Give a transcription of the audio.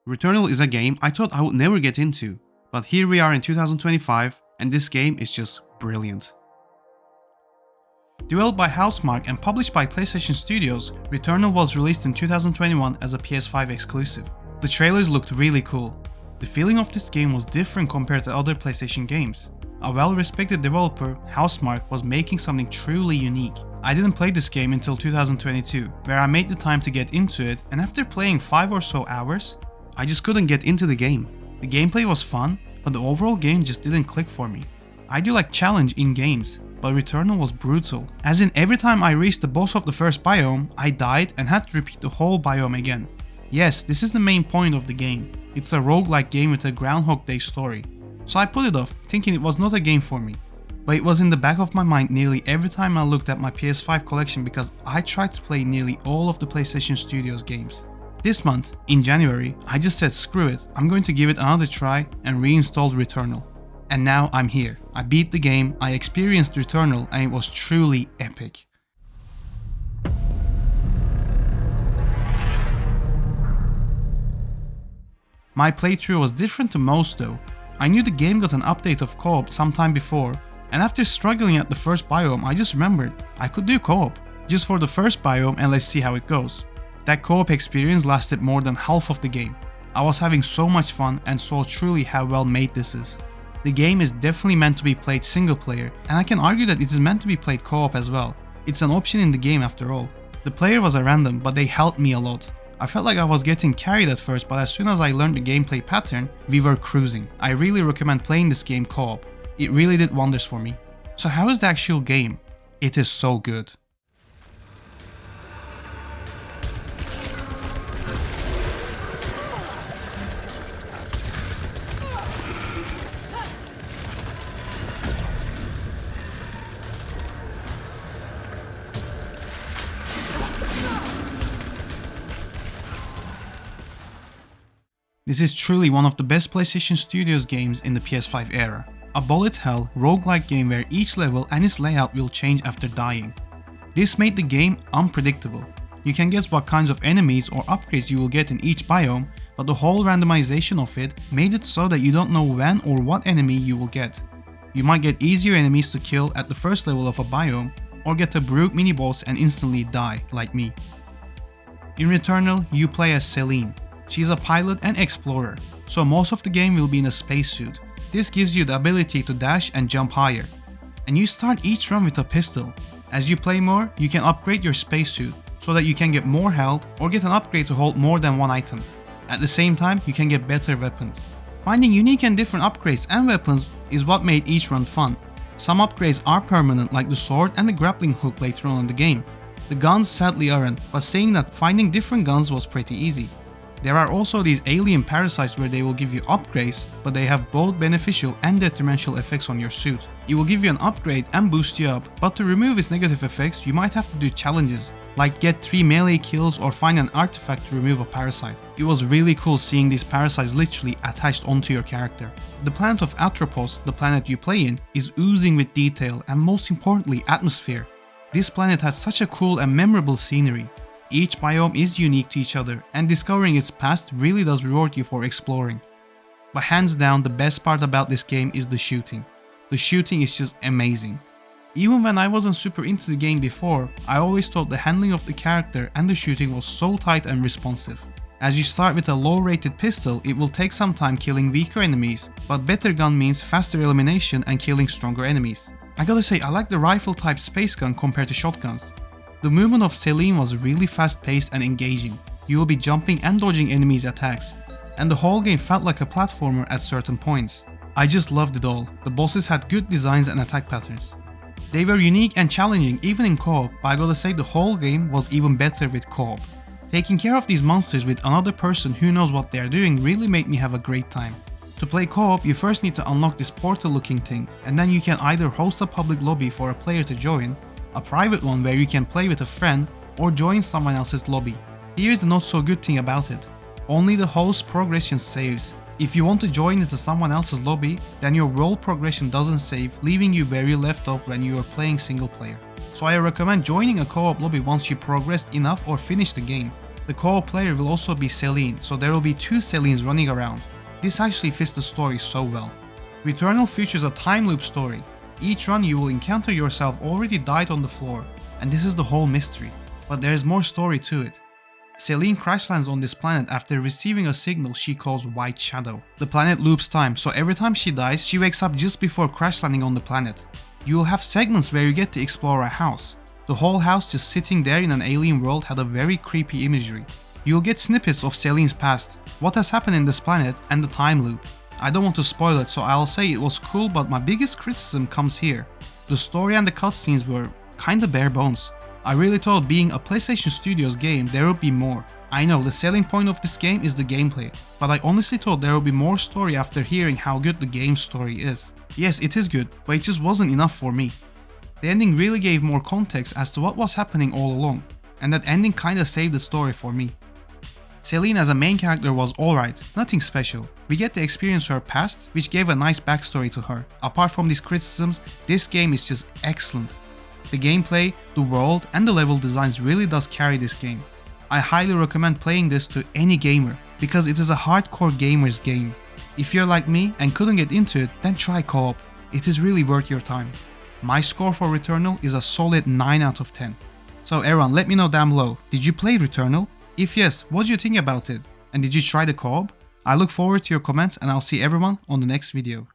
Returnal is a game I thought I would never get into, but here we are in 2025 and this game is just brilliant. Developed by Housemarque and published by PlayStation Studios, Returnal was released in 2021 as a PS5 exclusive. The trailers looked really cool. The feeling of this game was different compared to other PlayStation games. A well-respected developer, Housemarque, was making something truly unique. I didn't play this game until 2022, where I made the time to get into it, and after playing 5 or so hours, I just couldn't get into the game. The gameplay was fun, but the overall game just didn't click for me. I do like challenge in games, but Returnal was brutal. As in, every time I reached the boss of the first biome, I died and had to repeat the whole biome again. Yes, this is the main point of the game. It's a roguelike game with a Groundhog Day story. So I put it off, thinking it was not a game for me. But it was in the back of my mind nearly every time I looked at my PS5 collection because I tried to play nearly all of the PlayStation Studios games. This month, in January, I just said screw it, I'm going to give it another try and reinstalled Returnal. And now I'm here. I beat the game, I experienced Returnal, and it was truly epic. My playthrough was different to most though. I knew the game got an update of co-op sometime before, and after struggling at the first biome I just remembered I could do co-op, just for the first biome, and let's see how it goes. That co-op experience lasted more than half of the game. I was having so much fun and saw truly how well made this is. The game is definitely meant to be played single player, and I can argue that it is meant to be played co-op as well. It's an option in the game after all. The player was a random, but they helped me a lot. I felt like I was getting carried at first, but as soon as I learned the gameplay pattern, we were cruising. I really recommend playing this game co-op. It really did wonders for me. So how is the actual game? It is so good. This is truly one of the best PlayStation Studios games in the PS5 era. A bullet hell, roguelike game where each level and its layout will change after dying. This made the game unpredictable. You can guess what kinds of enemies or upgrades you will get in each biome, but the whole randomization of it made it so that you don't know when or what enemy you will get. You might get easier enemies to kill at the first level of a biome, or get a brute mini-boss and instantly die, like me. In Returnal, you play as Celine. She's a pilot and explorer, so most of the game will be in a spacesuit. This gives you the ability to dash and jump higher. And you start each run with a pistol. As you play more, you can upgrade your spacesuit, so that you can get more health or get an upgrade to hold more than one item. At the same time, you can get better weapons. Finding unique and different upgrades and weapons is what made each run fun. Some upgrades are permanent, like the sword and the grappling hook later on in the game. The guns sadly aren't, but saying that, finding different guns was pretty easy. There are also these alien parasites where they will give you upgrades, but they have both beneficial and detrimental effects on your suit. It will give you an upgrade and boost you up, but to remove its negative effects you might have to do challenges, like get 3 melee kills or find an artifact to remove a parasite. It was really cool seeing these parasites literally attached onto your character. The planet of Atropos, the planet you play in, is oozing with detail and most importantly atmosphere. This planet has such a cool and memorable scenery. Each biome is unique to each other, and discovering its past really does reward you for exploring. But hands down, the best part about this game is the shooting. The shooting is just amazing. Even when I wasn't super into the game before, I always thought the handling of the character and the shooting was so tight and responsive. As you start with a low rated pistol, it will take some time killing weaker enemies, but better gun means faster elimination and killing stronger enemies. I gotta say, I like the rifle type space gun compared to shotguns. The movement of Celine was really fast paced and engaging. You will be jumping and dodging enemies' attacks, and the whole game felt like a platformer at certain points. I just loved it all. The bosses had good designs and attack patterns. They were unique and challenging even in co-op, but I gotta say the whole game was even better with co-op. Taking care of these monsters with another person who knows what they are doing really made me have a great time. To play co-op, you first need to unlock this portal looking thing, and then you can either host a public lobby for a player to join, a private one where you can play with a friend, or join someone else's lobby. Here's the not so good thing about it. Only the host progression saves. If you want to join into someone else's lobby, then your role progression doesn't save, leaving you where you left off when you are playing single player. So I recommend joining a co-op lobby once you progressed enough or finished the game. The co-op player will also be Celine, so there will be 2 Celines running around. This actually fits the story so well. Returnal features a time loop story. Each run you will encounter yourself already died on the floor, and this is the whole mystery. But there is more story to it. Celine crash lands on this planet after receiving a signal she calls White Shadow. The planet loops time, so every time she dies, she wakes up just before crash landing on the planet. You will have segments where you get to explore a house. The whole house just sitting there in an alien world had a very creepy imagery. You'll get snippets of Celine's past, what has happened in this planet, and the time loop. I don't want to spoil it, so I'll say it was cool, but my biggest criticism comes here. The story and the cutscenes were kinda bare bones. I really thought being a PlayStation Studios game there would be more. I know the selling point of this game is the gameplay, but I honestly thought there would be more story after hearing how good the game's story is. Yes, it is good, but it just wasn't enough for me. The ending really gave more context as to what was happening all along, and that ending kinda saved the story for me. Celine as a main character was alright, nothing special. We get to experience her past, which gave a nice backstory to her. Apart from these criticisms, this game is just excellent. The gameplay, the world, and the level designs really does carry this game. I highly recommend playing this to any gamer, because it is a hardcore gamer's game. If you're like me and couldn't get into it, then try co-op. It is really worth your time. My score for Returnal is a solid 9 out of 10. So everyone, let me know down below, did you play Returnal? If yes, what do you think about it? And did you try the co-op? I look forward to your comments and I'll see everyone on the next video.